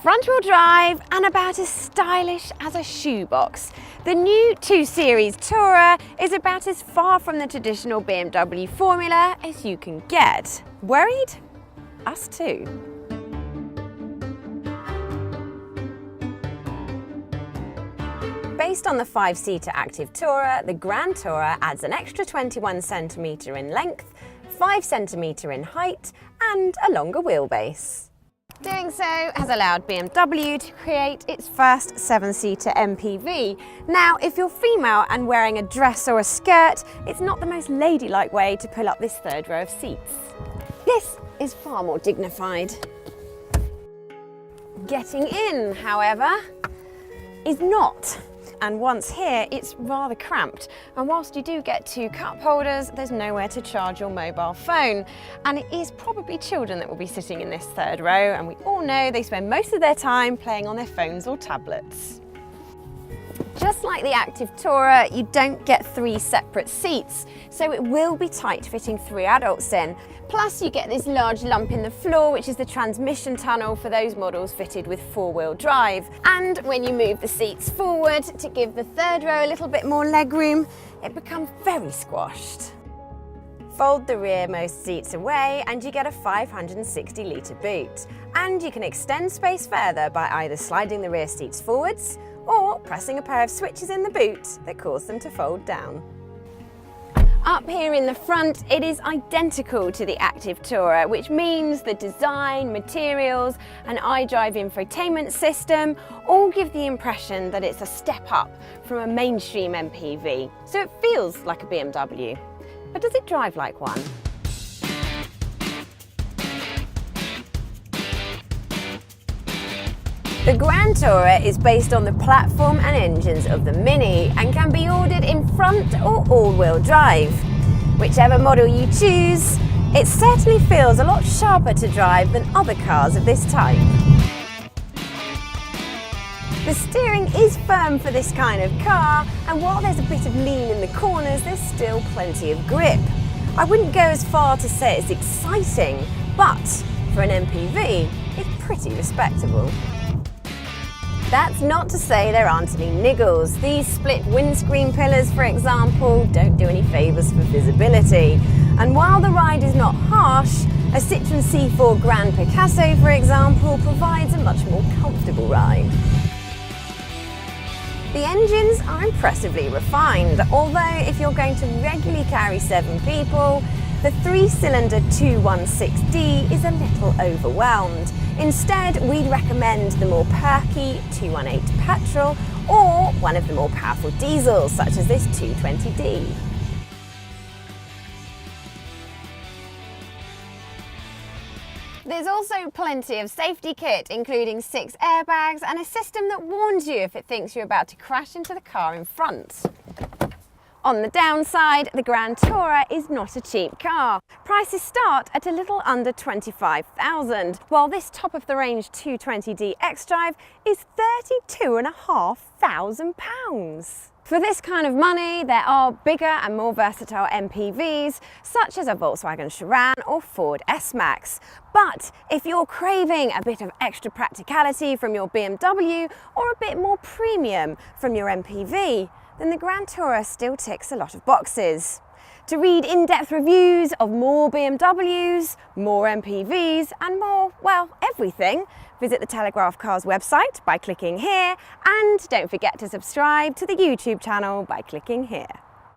front-wheel drive and about as stylish as a shoebox. The new 2 Series Tourer is about as far from the traditional BMW formula as you can get. Worried? Us too. Based on the 5-seater active Tourer, the Gran Tourer adds an extra 21 cm in length, 5 cm in height and a longer wheelbase. Doing so has allowed BMW to create its first 7-seater MPV. Now, if you're female and wearing a dress or a skirt, it's not the most ladylike way to pull up this 3rd row of seats. This is far more dignified. Getting in, however, is not. And once here, it's rather cramped. And whilst you do get 2 cup holders, there's nowhere to charge your mobile phone. And it is probably children that will be sitting in this 3rd row, and we all know they spend most of their time playing on their phones or tablets. Just like the active Tourer, you don't get 3 separate seats, so it will be tight fitting 3 adults in. Plus you get this large lump in the floor, which is the transmission tunnel for those models fitted with 4-wheel drive. And when you move the seats forward to give the 3rd row a little bit more legroom, it becomes very squashed. Fold the rearmost seats away and you get a 560-litre boot. And you can extend space further by either sliding the rear seats forwards or pressing a pair of switches in the boot that cause them to fold down. Up here in the front, it is identical to the active Tourer, which means the design, materials and iDrive infotainment system all give the impression that it's a step up from a mainstream MPV. So it feels like a BMW. But does it drive like one? The Gran Tourer is based on the platform and engines of the Mini and can be ordered in front or all-wheel drive. Whichever model you choose, it certainly feels a lot sharper to drive than other cars of this type. The steering is firm for this kind of car, and while there's a bit of lean in the corners, there's still plenty of grip. I wouldn't go as far to say it's exciting, but for an MPV, it's pretty respectable. That's not to say there aren't any niggles. These split windscreen pillars, for example, don't do any favours for visibility. And while the ride is not harsh, a Citroën C4 Grand Picasso, for example, provides a much more comfortable ride. The engines are impressively refined, although if you're going to regularly carry 7 people, the 3-cylinder 216D is a little overwhelmed. Instead, we'd recommend the more perky 218 petrol or one of the more powerful diesels, such as this 220D. There's also plenty of safety kit, including 6 airbags and a system that warns you if it thinks you're about to crash into the car in front. On the downside, the Gran Tourer is not a cheap car. Prices start at a little under $25,000, while this top-of-the-range 220D xDrive is £32,500. For this kind of money, there are bigger and more versatile MPVs, such as a Volkswagen Charan or Ford S-Max. But if you're craving a bit of extra practicality from your BMW or a bit more premium from your MPV, then the Gran Tourer still ticks a lot of boxes. To read in-depth reviews of more BMWs, more MPVs and more, well, everything, visit the Telegraph Cars website by clicking here, and don't forget to subscribe to the YouTube channel by clicking here.